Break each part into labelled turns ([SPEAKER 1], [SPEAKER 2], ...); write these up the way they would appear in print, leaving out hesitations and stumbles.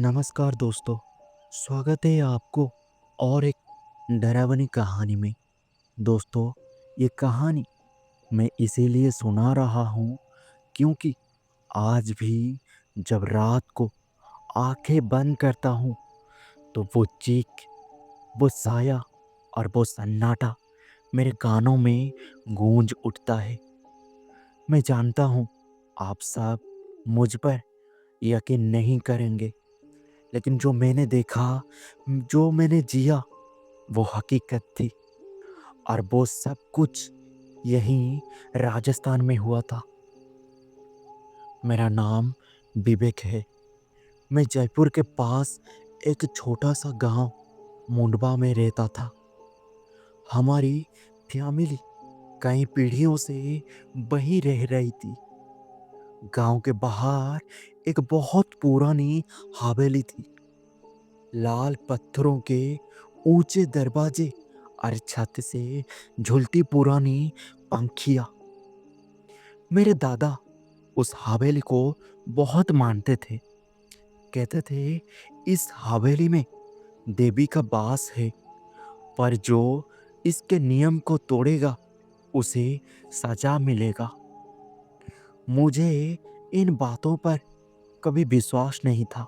[SPEAKER 1] नमस्कार दोस्तों, स्वागत है आपको और एक डरावनी कहानी में। दोस्तों, ये कहानी मैं इसीलिए सुना रहा हूँ क्योंकि आज भी जब रात को आंखें बंद करता हूँ तो वो चीख, वो साया और वो सन्नाटा मेरे कानों में गूंज उठता है। मैं जानता हूँ आप सब मुझ पर यकीन नहीं करेंगे, लेकिन जो मैंने देखा, जो मैंने जिया, वो हकीकत थी। और वो सब कुछ यहीं राजस्थान में हुआ था। मेरा नाम विवेक है। मैं जयपुर के पास एक छोटा सा गांव मुंडवा में रहता था। हमारी फैमिली कई पीढ़ियों से वहीं रह रही थी। गांव के बाहर एक बहुत पुरानी हवेली थी। लाल पत्थरों के ऊंचे दरवाजे और छत से झूलती पुरानी पंखिया। मेरे दादा उस हवेली को बहुत मानते थे। कहते थे इस हवेली में देवी का वास है, पर जो इसके नियम को तोड़ेगा उसे सजा मिलेगा। मुझे इन बातों पर कभी विश्वास नहीं था,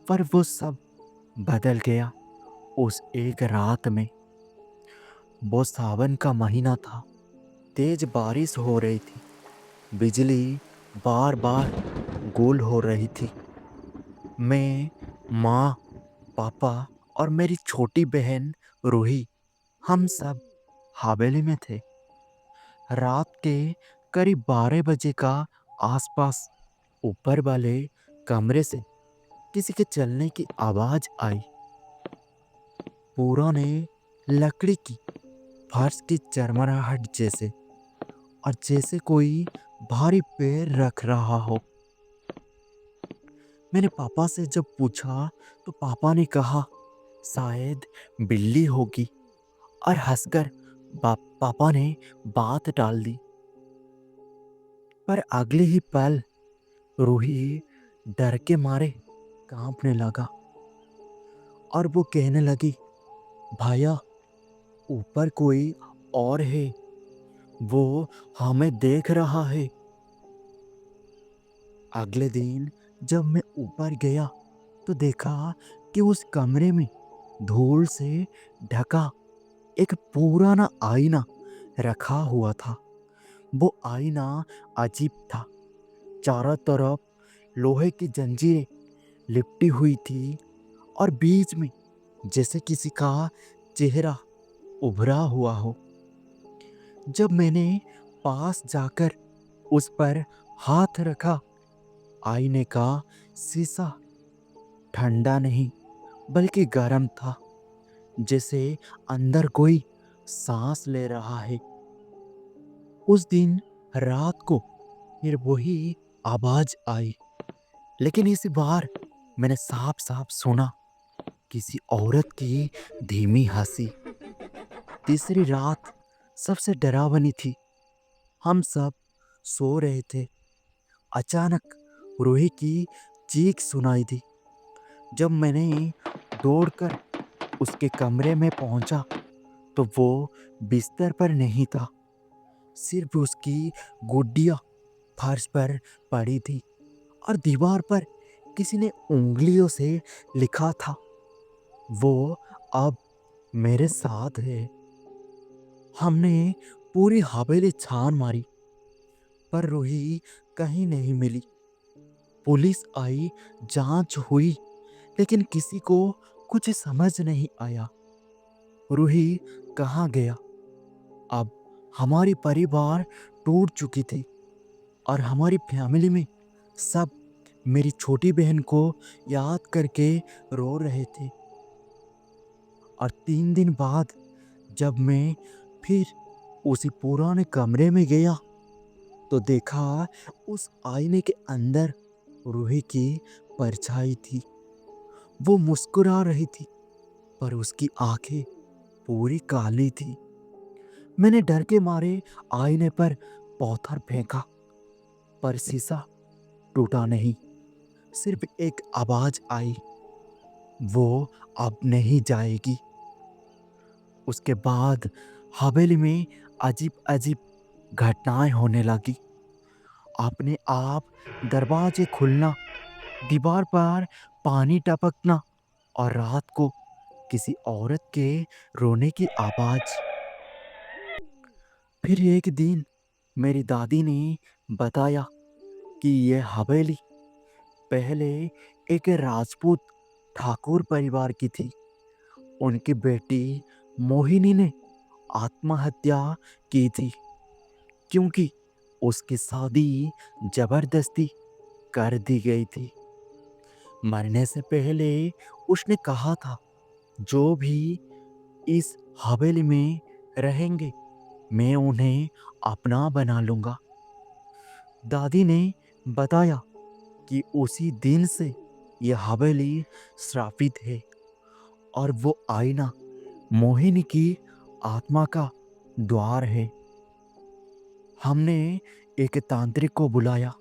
[SPEAKER 1] पर वो सब बदल गया उस एक रात में। वो सावन का महीना था। तेज बारिश हो रही थी। बिजली बार बार गुल हो रही थी। मैं, माँ, पापा और मेरी छोटी बहन रूही, हम सब हवेली में थे। रात के करीब 12 बजे का आसपास ऊपर वाले कमरे से किसी के चलने की आवाज आई। पुराने लकड़ी की फर्श की चरमराहट जैसे, और जैसे कोई भारी पैर रख रहा हो। मैंने पापा से जब पूछा तो पापा ने कहा शायद बिल्ली होगी, और हंसकर पापा ने बात टाल दी। पर अगले ही पल रूही डर के मारे कांपने लगा और वो कहने लगी, भैया, ऊपर कोई और है, वो हमें देख रहा है। अगले दिन जब मैं ऊपर गया तो देखा कि उस कमरे में धूल से ढका एक पुराना आईना रखा हुआ था। वो आईना अजीब था। चारों तरफ लोहे की जंजीरें लिपटी हुई थी और बीच में जैसे किसी का चेहरा उभरा हुआ हो। जब मैंने पास जाकर उस पर हाथ रखा, आईने का शीशा ठंडा नहीं बल्कि गर्म था, जैसे अंदर कोई सांस ले रहा है। उस दिन रात को फिर वही आवाज आई, लेकिन इस बार मैंने साफ साफ सुना किसी औरत की धीमी हंसी। तीसरी रात सबसे डरावनी थी। हम सब सो रहे थे। अचानक रूही की चीख सुनाई दी। जब मैंने दौड़कर उसके कमरे में पहुंचा तो वो बिस्तर पर नहीं था। सिर्फ उसकी गुड्डिया फर्श पर पड़ी थी और दीवार पर किसी ने उंगलियों से लिखा था, वो अब मेरे साथ है। हमने पूरी हवेली छान मारी, पर रूही कहीं नहीं मिली। पुलिस आई, जांच हुई, लेकिन किसी को कुछ समझ नहीं आया। रूही कहाँ गया? अब हमारी परिवार टूट चुकी थी और हमारी फैमिली में सब मेरी छोटी बहन को याद करके रो रहे थे। और 3 दिन बाद जब मैं फिर उसी पुराने कमरे में गया तो देखा उस आईने के अंदर रूही की परछाई थी। वो मुस्कुरा रही थी, पर उसकी आंखें पूरी काली थी। मैंने डर के मारे आईने पर पत्थर फेंका, पर शीशा टूटा नहीं। सिर्फ एक आवाज आई, वो अब नहीं जाएगी। उसके बाद हवेली में अजीब अजीब घटनाएं होने लगी। अपने आप दरवाजे खुलना, दीवार पर पानी टपकना और रात को किसी औरत के रोने की आवाज। फिर एक दिन मेरी दादी ने बताया कि यह हवेली पहले एक राजपूत ठाकुर परिवार की थी। उनकी बेटी मोहिनी ने आत्महत्या की थी क्योंकि उसकी शादी जबरदस्ती कर दी गई थी। मरने से पहले उसने कहा था, जो भी इस हवेली में रहेंगे मैं उन्हें अपना बना लूंगा। दादी ने बताया कि उसी दिन से यह हवेली श्रापित है और वो आईना मोहिनी की आत्मा का द्वार है। हमने एक तांत्रिक को बुलाया।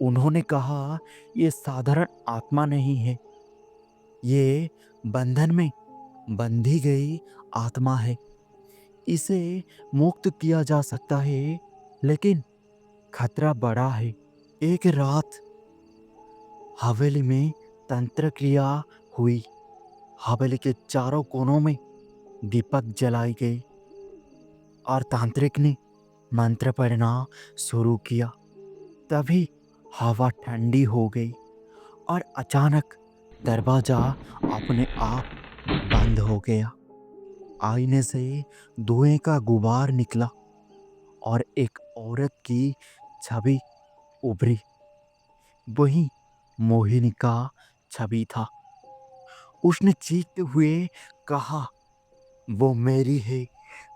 [SPEAKER 1] उन्होंने कहा, ये साधारण आत्मा नहीं है, ये बंधन में बंधी गई आत्मा है। इसे मुक्त किया जा सकता है, लेकिन खतरा बड़ा है। एक रात हवेली में तंत्र क्रिया हुई। हवेली के चारों कोनों में दीपक जलाई गए और तांत्रिक ने मंत्र पढ़ना शुरू किया। तभी हवा ठंडी हो गई और अचानक दरवाजा अपने आप बंद हो गया। आईने से धुएं का गुबार निकला और एक औरत की छवि उभरी। वही मोहिनी का छवि था। उसने चीखते हुए कहा, वो मेरी है,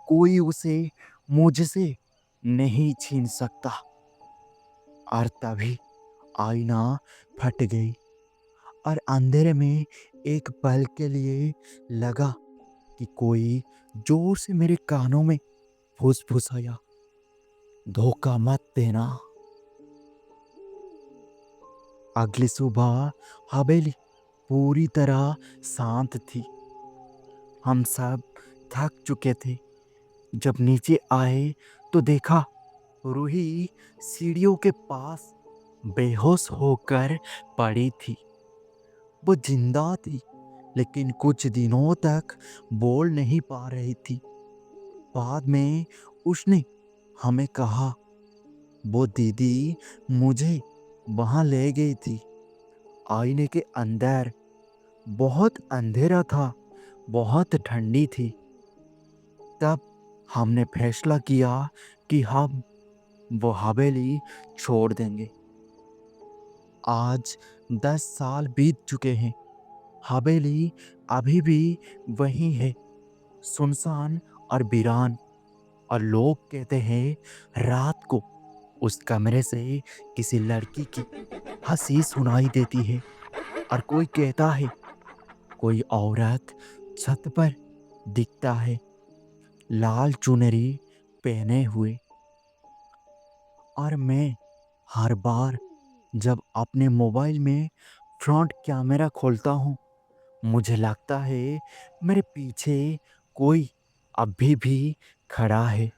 [SPEAKER 1] कोई उसे मुझसे नहीं छीन सकता। और तभी आईना फट गई और अंधेरे में एक पल के लिए लगा कि कोई जोर से मेरे कानों में फुसफुसाया, धोखा मत देना। अगली सुबह हवेली पूरी तरह शांत थी। हम सब थक चुके थे। जब नीचे आए तो देखा रूही सीढ़ियों के पास बेहोश होकर पड़ी थी। वो जिंदा थी, लेकिन कुछ दिनों तक बोल नहीं पा रही थी। बाद में उसने हमें कहा, वो दीदी मुझे वहां ले गई थी। आईने के अंदर बहुत अंधेरा था, बहुत ठंडी थी। तब हमने फैसला किया कि हम वो हवेली छोड़ देंगे। आज 10 साल बीत चुके हैं। हवेली अभी भी वही है, सुनसान और वीरान। और लोग कहते हैं रात को उस कमरे से किसी लड़की की हंसी सुनाई देती है। और कोई कहता है कोई औरत छत पर दिखता है, लाल चुनरी पहने हुए। और मैं हर बार जब अपने मोबाइल में फ्रंट कैमरा खोलता हूँ, मुझे लगता है मेरे पीछे कोई अभी भी खड़ा है।